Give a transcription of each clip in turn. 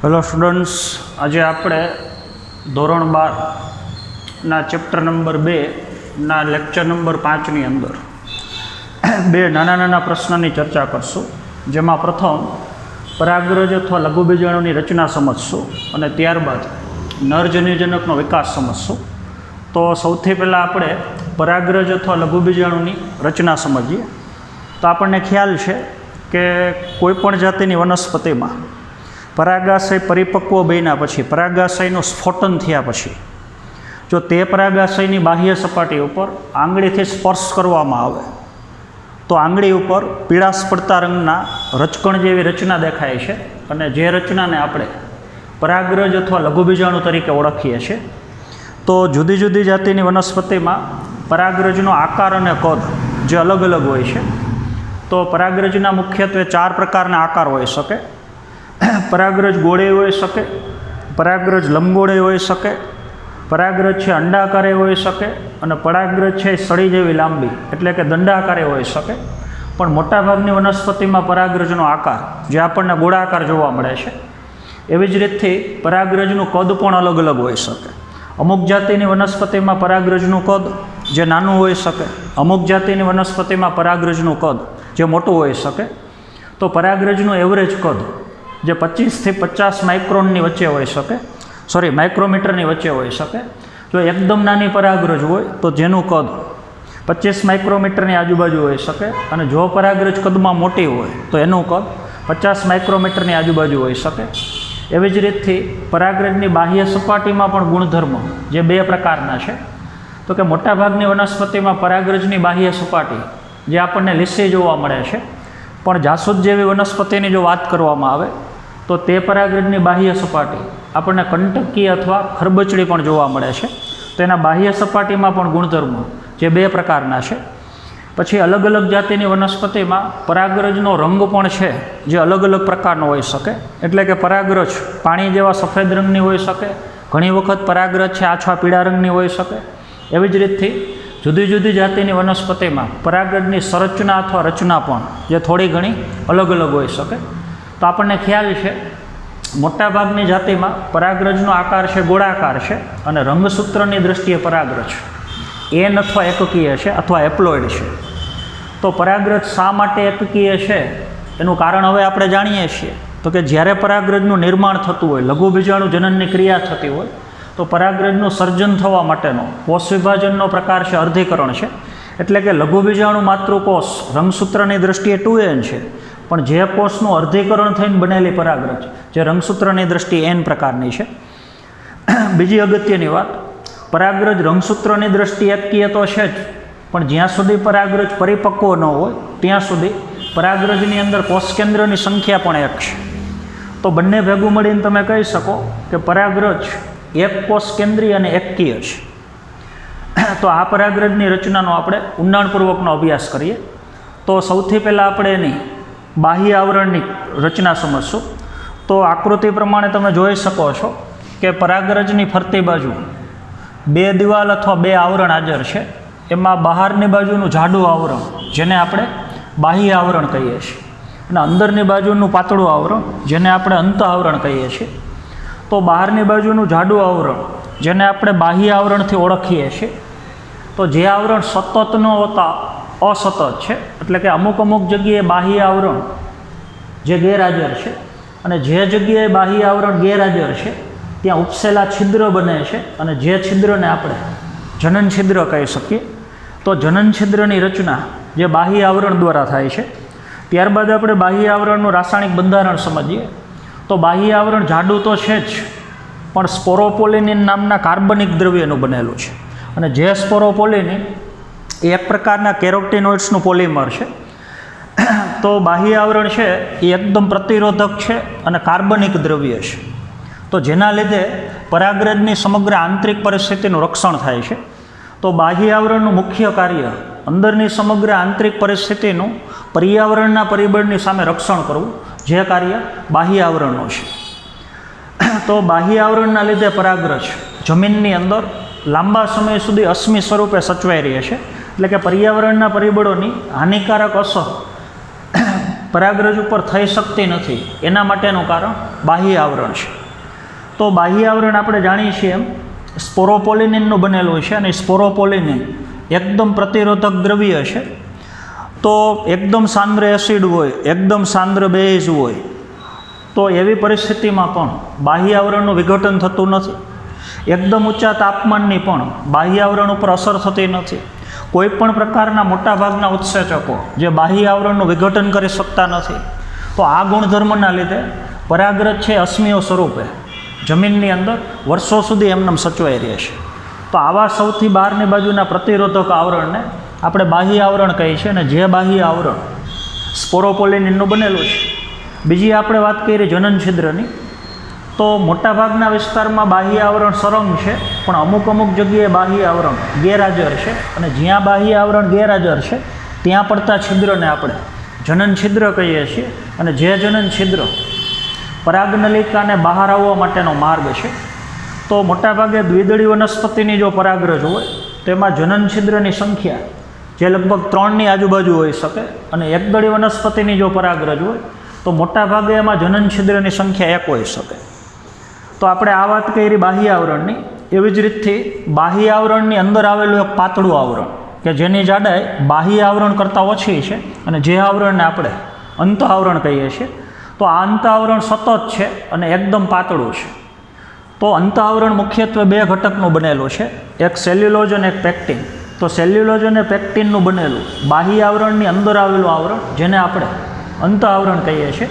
Hello students, આજે આપણે ધોરણ 12ના ચેપ્ટર નંબર 2ના લેક્ચર નંબર 5ની અંદર બે નાના પ્રશ્નની ચર્ચા કરશું, જેમાં પ્રથમ પરાગરજ અથવા લઘુબીજાણુની રચના સમજશું અને ત્યારબાદ નરજન્યુજનકનો વિકાસ સમજશું. તો સૌથી પહેલાં આપણે પરાગરજ અથવા લઘુબીજાણુની રચના સમજીએ. તો આપણને ખ્યાલ છે કે કોઈપણ જાતિની વનસ્પતિમાં પરાગાશય પરિપક્વ બન્યા પછી, પરાગાશયનું સ્ફોટન થયા પછી, જો તે પરાગાશયની બાહ્ય સપાટી ઉપર આંગળીથી સ્પર્શ કરવામાં આવે તો આંગળી ઉપર પીળાશ પડતા રંગના રચકણ જેવી રચના દેખાય છે, અને જે રચનાને આપણે પરાગરજ અથવા લઘુબીજાણુ તરીકે ઓળખીએ છીએ. તો જુદી જુદી જાતિની વનસ્પતિમાં પરાગરજનો આકાર અને કદ જે અલગ અલગ હોય છે. તો પરાગરજના મુખ્યત્વે 4 પ્રકારના આકાર હોઈ શકે. પરાગરજ ગોળે હોઈ શકે, પરાગરજ લંબગોળે હોઈ શકે, પરાગરજ છે અંડાકારે હોઈ શકે, અને પરાગરજ છે સળી જેવી લાંબી એટલે કે દંડાકારે હોઈ શકે. પણ મોટાભાગની વનસ્પતિમાં પરાગરજનો આકાર જે આપણને ગોળાકાર જોવા મળે છે. એવી જ રીતથી પરાગરજનું કદ પણ અલગ અલગ હોઈ શકે. અમુક જાતિની વનસ્પતિમાં પરાગરજનું કદ જે નાનું હોઈ શકે, અમુક જાતિની વનસ્પતિમાં પરાગરજનું કદ જે મોટું હોઈ શકે. તો પરાગરજનું એવરેજ કદ જે 25થી 50 માઇક્રોનની વચ્ચે હોઈ શકે, માઇક્રોમીટરની વચ્ચે હોઈ શકે. જો એકદમ નાની પરાગરજ હોય તો જેનું કદ 25 માઇક્રોમીટરની આજુબાજુ હોઈ શકે, અને જો પરાગરજ કદમાં મોટી હોય તો એનું કદ 50 માઇક્રોમીટરની આજુબાજુ હોઈ શકે. એવી જ રીતથી પરાગરજની બાહ્ય સપાટીમાં પણ ગુણધર્મ જે 2 પ્રકારના છે. તો કે મોટાભાગની વનસ્પતિમાં પરાગરજની બાહ્ય સપાટી જે આપણને લીસી જોવા મળે છે, પણ જાસૂદ જેવી વનસ્પતિની જો વાત કરવામાં આવે તો તે પરાગરજની બાહ્ય સપાટી આપણને કંટકી અથવા ખરબચડી પણ જોવા મળે છે. તો એના બાહ્ય સપાટીમાં પણ ગુણધર્મો જે 2 પ્રકારના છે. પછી અલગ અલગ જાતિની વનસ્પતિમાં પરાગરજનો રંગ પણ છે જે અલગ અલગ પ્રકારનો હોઈ શકે. એટલે કે પરાગરજ પાણી જેવા સફેદ રંગની હોઈ શકે, ઘણી વખત પરાગરજ છે આછા પીળા રંગની હોઈ શકે. એવી જ રીતથી જુદી જુદી જાતિની વનસ્પતિમાં પરાગરજની સંરચના અથવા રચના પણ જે થોડી ઘણી અલગ અલગ હોઈ શકે. તો આપણને ખ્યાલ છે મોટાભાગની જાતિમાં પરાગરજનો આકાર છે ગોળાકાર છે, અને રંગસૂત્રની દૃષ્ટિએ પરાગરજ એન અથવા એકકીય છે અથવા એપ્લોઇડ છે. તો પરાગરજ શા માટે એકકીય છે એનું કારણ હવે આપણે જાણીએ છીએ. તો કે જ્યારે પરાગરજનું નિર્માણ થતું હોય, લઘુબીજાણુ જનનની ક્રિયા થતી હોય, તો પરાગરજનું સર્જન થવા માટેનો કોષ વિભાજનનો પ્રકાર છે અર્ધીકરણ છે. એટલે કે લઘુબીજાણુ માતૃકોષ રંગસૂત્રની દૃષ્ટિએ 2n છે, પણ જે કોષનું અર્ધીકરણ થઈને બનેલી પરાગરજ જે રંગસૂત્રની દૃષ્ટિએ n પ્રકારની છે. બીજી અગત્યની વાત, પરાગરજ રંગસૂત્રની દૃષ્ટિએ એકકીય તો છે જ, પણ જ્યાં સુધી પરાગરજ પરિપક્વ ન હોય ત્યાં સુધી પરાગરજની અંદર કોષ કેન્દ્રની સંખ્યા પણ 1 છે. તો બંને ભેગું મળીને તમે કહી શકો કે પરાગરજ એક કોષ કેન્દ્રીય અને એકકીય છે. તો આ પરાગરજની રચનાનો આપણે ઊંડાણપૂર્વકનો અભ્યાસ કરીએ. તો સૌથી પહેલાં આપણે એની બાહ્ય આવરણની રચના સમજશું. તો આકૃતિ પ્રમાણે તમે જોઈ શકો છો કે પરાગરજની ફરતી બાજુ 2 દિવાલ અથવા 2 આવરણ હાજર છે. એમાં બહારની બાજુનું જાડું આવરણ જેને આપણે બાહ્ય આવરણ કહીએ છીએ, અને અંદરની બાજુનું પાતળું આવરણ જેને આપણે અંત આવરણ કહીએ છીએ. તો બહારની બાજુનું જાડું આવરણ જેને આપણે બાહ્ય આવરણથી ઓળખીએ છીએ. તો જે આવરણ સતત ન હોતા અસતત છે, એટલે કે અમુક જગ્યાએ બાહ્ય આવરણ જે ગેરહાજર છે, અને જે જગ્યાએ બાહ્ય આવરણ ગેરહાજર છે ત્યાં ઉપસેલા છિદ્ર બને છે, અને જે છિદ્રને આપણે જનન છિદ્ર કહી શકીએ. તો જનન છિદ્રની રચના જે બાહ્ય આવરણ દ્વારા થાય છે. ત્યારબાદ આપણે બાહ્ય આવરણનું રાસાયણિક બંધારણ સમજીએ. તો બાહ્ય આવરણ જાડું તો છે જ, પણ સ્પોરોપોલિનિન નામના કાર્બનિક દ્રવ્યનું બનેલું છે. અને જે સ્પોરોપોલિનિન એ એક પ્રકારના કેરોટીનોઇડ્સનું પોલિમર છે. તો બાહ્ય આવરણ છે એ એકદમ પ્રતિરોધક છે અને કાર્બનિક દ્રવ્ય છે. તો જેના લીધે પરાગરજની સમગ્ર આંતરિક પરિસ્થિતિનું રક્ષણ થાય છે. તો બાહ્ય આવરણનું મુખ્ય કાર્ય અંદરની સમગ્ર આંતરિક પરિસ્થિતિનું પર્યાવરણના પરિબળની સામે રક્ષણ કરવું, જે કાર્ય બાહ્ય આવરણનું છે. તો બાહ્ય આવરણના લીધે પરાગરજ જમીનની અંદર લાંબા સમય સુધી અશ્મિ સ્વરૂપે સચવાઈ રહે છે. એટલે કે પર્યાવરણના પરિબળોની હાનિકારક અસર પરાગરજ ઉપર થઈ શકતી નથી, એના માટેનું કારણ બાહ્ય આવરણ છે. તો બાહ્ય આવરણ આપણે જાણીએ છીએ એમ સ્પોરોપોલિનિનનું બનેલું છે, અને સ્પોરોપોલિનિન એકદમ પ્રતિરોધક દ્રવ્ય છે. તો એકદમ સાંદ્ર એસિડ હોય, એકદમ સાંદ્ર બેઝ હોય, તો એવી પરિસ્થિતિમાં પણ બાહ્ય આવરણનું વિઘટન થતું નથી. એકદમ ઊંચા તાપમાનની પણ બાહ્ય આવરણ ઉપર અસર થતી નથી. કોઈ પણ પ્રકારના મોટાભાગના ઉત્સેચકો જે બાહ્ય આવરણનું વિઘટન કરી શકતા નથી. તો આ ગુણધર્મના લીધે પરાગરજ છે અશ્મિઓ સ્વરૂપે જમીનની અંદર વર્ષો સુધી એમનેમ સચવાઈ રહે છે. તો આવા સૌથી બહારની બાજુના પ્રતિરોધક આવરણને આપણે બાહ્ય આવરણ કહીએ છીએ, અને જે બાહ્ય આવરણ સ્પોરોપોલિનિનનું બનેલું છે. બીજી આપણે વાત કરી જનન છિદ્રની, તો મોટાભાગના વિસ્તારમાં બાહ્ય આવરણ સરંગ છે, પણ અમુક જગ્યાએ બાહ્ય આવરણ ગેરહાજર છે, અને જ્યાં બાહ્ય આવરણ ગેરહાજર છે ત્યાં પડતા છિદ્રને આપણે જનન છિદ્ર કહીએ છીએ. અને જે જનન છિદ્ર પરાગનલિકાને બહાર આવવા માટેનો માર્ગ છે. તો મોટાભાગે દ્વિદળી વનસ્પતિની જો પરાગરજ હોય તેમાં જનન છિદ્રની સંખ્યા જે લગભગ 3ની આજુબાજુ હોઈ શકે, અને એકદળી વનસ્પતિની જો પરાગરજ હોય તો મોટાભાગે એમાં જનન છિદ્રની સંખ્યા 1 હોઈ શકે. તો આપણે આ વાત કરી બાહ્ય આવરણની. એવી જ રીતથી બાહ્ય આવરણની અંદર આવેલું એક પાતળું આવરણ કે જેની જાડાઈ બાહ્ય આવરણ કરતાં ઓછી છે, અને જે આવરણને આપણે અંત આવરણ કહીએ છીએ. તો આ અંત આવરણ સતત છે અને એકદમ પાતળું છે. તો અંત આવરણ મુખ્યત્વે 2 ઘટકનું બનેલું છે, એક સેલ્યુલોઝ અને એક પેક્ટિન. તો સેલ્યુલોઝ અને પેક્ટિનનું બનેલું બાહ્ય આવરણની અંદર આવેલું આવરણ જેને આપણે અંત આવરણ કહીએ છીએ.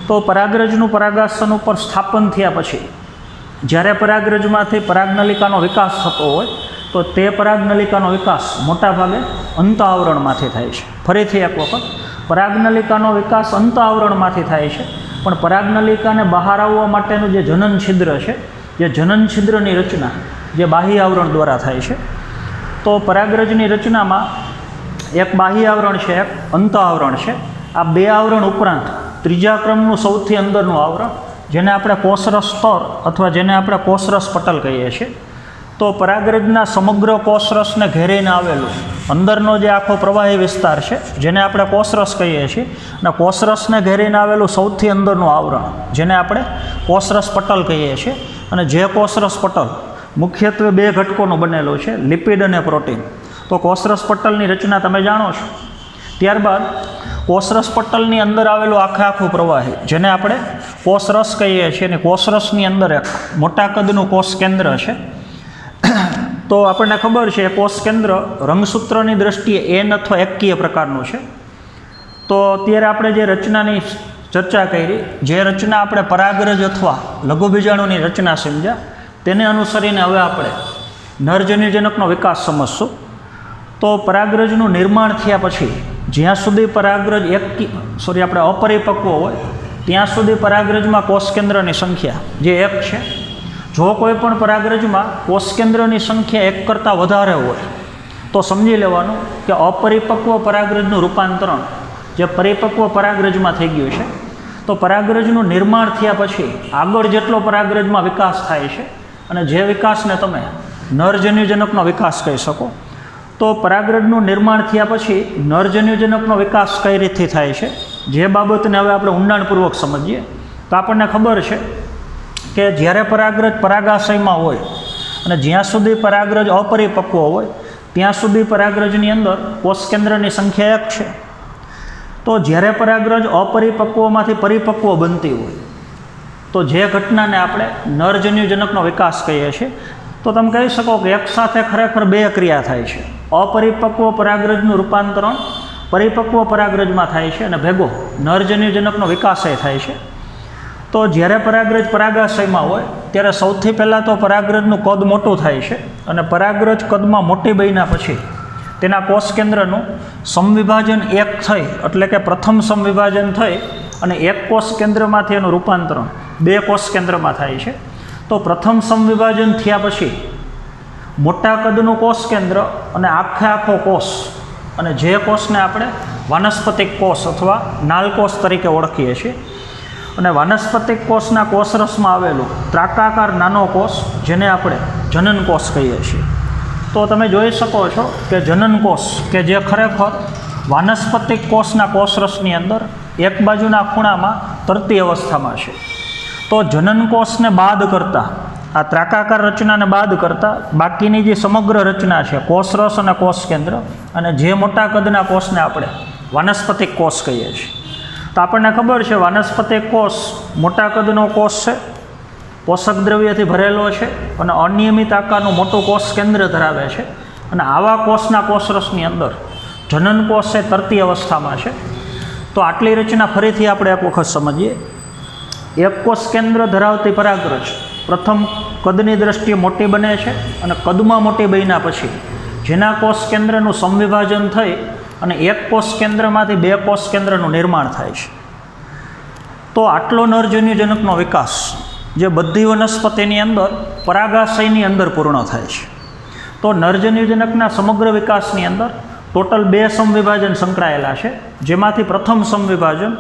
તો પરાગરજનું પરાગાસન ઉપર સ્થાપન થયા પછી જ્યારે પરાગરજમાંથી પરાગનલિકાનો વિકાસ થતો હોય તો તે પરાગનલિકાનો વિકાસ મોટાભાગે અંત આવરણમાંથી થાય છે. ફરીથી એક વખત, પરાગનલિકાનો વિકાસ અંત આવરણમાંથી થાય છે, પણ પરાગનલિકાને બહાર આવવા માટેનું જે જનન છિદ્ર છે, જે જનન છિદ્રની રચના જે બાહ્ય આવરણ દ્વારા થાય છે. તો પરાગરજની રચનામાં એક બાહ્ય આવરણ છે, એક અંત આવરણ છે. આ 2 આવરણ ઉપરાંત ત્રીજા ક્રમનું સૌથી અંદરનું આવરણ જેને આપણે કોષરસ સ્તર અથવા જેને આપણે કોષરસ પટલ કહીએ છીએ. તો પરાગરજના સમગ્ર કોષરસને ઘેરીને આવેલું અંદરનો જે આખો પ્રવાહી વિસ્તાર છે જેને આપણે કોષરસ કહીએ છીએ, અને કોષરસને ઘેરીને આવેલું સૌથી અંદરનું આવરણ જેને આપણે કોષરસ પટલ કહીએ છીએ. અને જે કોષરસ પટલ મુખ્યત્વે 2 ઘટકોનું બનેલું છે, લિપિડ અને પ્રોટીન. તો કોષરસ પટલની રચના તમે જાણો છો. ત્યારબાદ કોષરસ પટલની અંદર આવેલું આખું પ્રવાહી જેને આપણે કોષરસ કહીએ છીએ, અને કોષરસની અંદર એક મોટા કદનું કોષ કેન્દ્ર છે. તો આપણને ખબર છે કોષ કેન્દ્ર રંગસૂત્રની દ્રષ્ટિએ એન અથવા એકકીય પ્રકારનું છે. તો અત્યારે આપણે જે રચનાની ચર્ચા કરી, જે રચના આપણે પરાગરજ અથવા લઘુબીજાણુની રચના સમજ્યા, તેને અનુસરીને હવે આપણે નરજન્યુજનકનો વિકાસ સમજશું. તો પરાગરજનું નિર્માણ થયા પછી જ્યાં સુધી પરાગરજ આપણે અપરિપક્વ હોય ત્યાં સુધી પરાગરજમાં કોષ કેન્દ્રની સંખ્યા જે 1 છે. જો કોઈ પણ પરાગરજમાં કોષ કેન્દ્રની સંખ્યા 1 કરતાં વધારે હોય તો સમજી લેવાનું કે અપરિપક્વ પરાગરજનું રૂપાંતરણ જે પરિપક્વ પરાગરજમાં થઈ ગયું છે. તો પરાગરજનું નિર્માણ થયા પછી આગળ જેટલો પરાગરજમાં વિકાસ થાય છે, અને જે વિકાસને તમે નરજન્યુજનકનો વિકાસ કહી શકો. તો પરાગરજનું નિર્માણ થયા પછી નરજન્યુજનકનો વિકાસ કઈ રીતથી થાય છે, જે બાબતને હવે આપણે ઊંડાણપૂર્વક સમજીએ. તો આપણને ખબર છે કે જ્યારે પરાગરજ પરાગાશયમાં હોય અને જ્યાં સુધી પરાગરજ અપરિપક્વ હોય ત્યાં સુધી પરાગરજની અંદર કોષ કેન્દ્રની સંખ્યા 1 છે. તો જ્યારે પરાગરજ અપરિપક્વમાંથી પરિપક્વ બનતી હોય તો જે ઘટનાને આપણે નરજન્યુજનકનો વિકાસ કહીએ છીએ. તો તમે કહી શકો કે એક સાથે ખરેખર 2 ક્રિયા થાય છે. અપરિપક્વ પરાગરજનું રૂપાંતરણ પરિપક્વ પરાગરજમાં થાય છે, અને ભેગો નરજન્યુજનકનો વિકાસ થાય છે. તો જ્યારે પરાગરજ પરાગાશયમાં હોય ત્યારે સૌથી પહેલાં તો પરાગરજનું કદ મોટું થાય છે, અને પરાગરજ કદમાં મોટી બન્યા પછી તેના કોષ કેન્દ્રનું સમવિભાજન 1 થઈ, એટલે કે પ્રથમ સમવિભાજન થઈ અને 1 કોષ કેન્દ્રમાંથી એનું રૂપાંતરણ 2 કોષ કેન્દ્રમાં થાય છે. તો પ્રથમ સમવિભાજન થયા પછી મોટા કદનું કોષ કેન્દ્ર અને આખો કોષ, અને જે કોષને આપણે વાનસ્પતિક કોષ અથવા નાલકોષ તરીકે ઓળખીએ છીએ. અને વાનસ્પતિક કોષના કોષરસમાં આવેલું ત્રાકાકાર નાનો કોષ જેને આપણે જનન કોષ કહીએ છીએ. તો તમે જોઈ શકો છો કે જનન કોષ કે જે ખરેખર વાનસ્પતિક કોષના કોષરસની અંદર એક બાજુના ખૂણામાં તરતી અવસ્થામાં છે. તો જનનકોષને બાદ કરતાં, આ ત્રાકાકાર રચનાને બાદ કરતાં બાકીની જે સમગ્ર રચના છે, કોષરસ અને કોષ કેન્દ્ર, અને જે મોટા કદના કોષને આપણે વાનસ્પતિક કોષ કહીએ છીએ. તો આપણને ખબર છે વાનસ્પતિક કોષ મોટા કદનો કોષ છે, પોષક દ્રવ્યથી ભરેલો છે અને અનિયમિત આકારનું મોટું કોષ કેન્દ્ર ધરાવે છે. અને આવા કોષના કોષરસની અંદર જનન કોષ એ તરતી અવસ્થામાં છે. તો આટલી રચના ફરીથી આપણે એક વખત સમજીએ. એક કોષ કેન્દ્ર ધરાવતી પરાગરજ પ્રથમ કદની દ્રષ્ટિએ મોટી બને છે અને કદમાં મોટી બન્યા પછી જેના કોષ કેન્દ્રનું સંવિભાજન થઈ અને એક કોષ કેન્દ્રમાંથી બે કોષ કેન્દ્રનું નિર્માણ થાય છે. તો આટલો નરજન્યુજનકનો વિકાસ જે બધી વનસ્પતિની અંદર પરાગાશયની અંદર પૂર્ણ થાય છે. તો નરજન્યુજનકના સમગ્ર વિકાસની અંદર ટોટલ 2 સંવિભાજન સંકળાયેલા છે, જેમાંથી પ્રથમ સંવિભાજન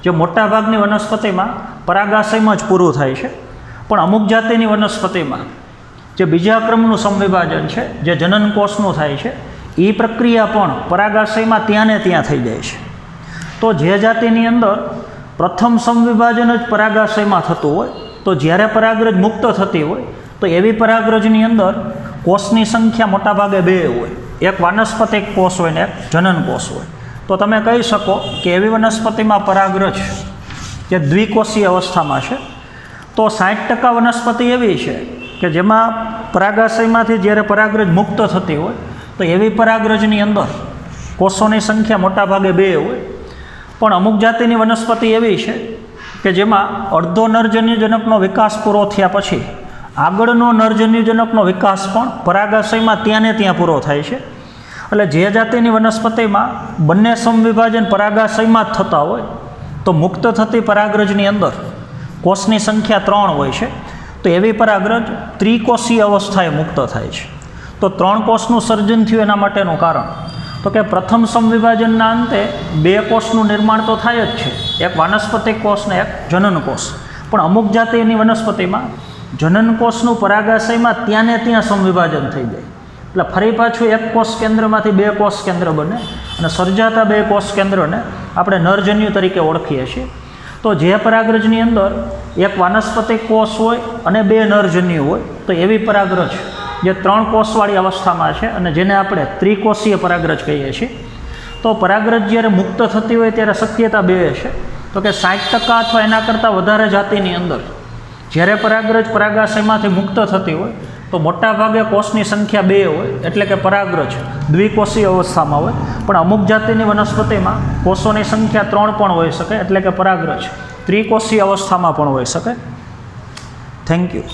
જે મોટાભાગની વનસ્પતિમાં પરાગાશયમાં જ પૂરું થાય છે, પણ અમુક જાતિની વનસ્પતિમાં જે બીજા ક્રમનું સંવિભાજન છે જે જનનકોષનું થાય છે, એ પ્રક્રિયા પણ પરાગાશયમાં ત્યાં ને ત્યાં થઈ જાય છે. તો જે જાતિની અંદર પ્રથમ સંવિભાજન જ પરાગાશયમાં થતું હોય, તો જ્યારે પરાગરજ મુક્ત થતી હોય તો એવી પરાગરજની અંદર કોષની સંખ્યા મોટાભાગે 2 હોય, એક વાનસ્પતિક કોષ હોય ને એક જનન કોષ હોય. તો તમે કહી શકો કે એવી વનસ્પતિમાં પરાગરજ જે દ્વિકોષીય અવસ્થામાં છે, તો 60% વનસ્પતિ એવી છે કે જેમાં પરાગાશયમાંથી જ્યારે પરાગરજ મુક્ત થતી હોય તો એવી પરાગરજની અંદર કોષોની સંખ્યા મોટાભાગે 2 હોય. પણ અમુક જાતિની વનસ્પતિ એવી છે કે જેમાં અડધો નરજન્યુજનકનો વિકાસ પૂરો થયા પછી આગળનો નરજન્યુજનકનો વિકાસ પણ પરાગાશયમાં ત્યાં ને ત્યાં પૂરો થાય છે. એટલે જે જાતિની વનસ્પતિમાં બંને સંવિભાજન પરાગાશયમાં જ થતા હોય તો મુક્ત થતી પરાગરજની અંદર કોષની સંખ્યા 3 હોય છે. તો એવી પરાગરજ ત્રિકોષીય અવસ્થાએ મુક્ત થાય છે. તો 3 કોષનું સર્જન થયું એના માટેનું કારણ તો કે પ્રથમ સંવિભાજનના અંતે 2 કોષનું નિર્માણ તો થાય જ છે, એક વાનસ્પતિક કોષ ને એક જનન કોષ. પણ અમુક જાતિની વનસ્પતિમાં જનન કોષનું પરાગાશયમાં ત્યાં ને ત્યાં સંવિભાજન થઈ જાય, એટલે ફરી પાછું એક કોષ કેન્દ્રમાંથી 2 કોષ કેન્દ્ર બને અને સર્જાતા 2 કોષ કેન્દ્રને આપણે નરજન્યુ તરીકે ઓળખીએ છીએ. તો જે પરાગરજની અંદર એક વાનસ્પતિક કોષ હોય અને 2 નરજન્યુ હોય તો એવી પરાગરજ જે 3 કોષવાળી અવસ્થામાં છે અને જેને આપણે ત્રિકોષીય પરાગરજ કહીએ છીએ. તો પરાગરજ જ્યારે મુક્ત થતી હોય ત્યારે શક્યતા 2 છે, તો કે 60% અથવા એના કરતાં વધારે જાતિની અંદર જ્યારે પરાગરજ પરાગાશયમાંથી મુક્ત થતી હોય તો મોટાભાગે કોષની સંખ્યા 2 હોય, એટલે કે પરાગરજ દ્વિકોષીય અવસ્થામાં હોય. પણ અમુક જાતિની વનસ્પતિમાં કોષોની સંખ્યા 3 પણ હોઈ શકે, એટલે કે પરાગરજ ત્રિકોષીય અવસ્થામાં પણ હોઈ શકે. Thank you.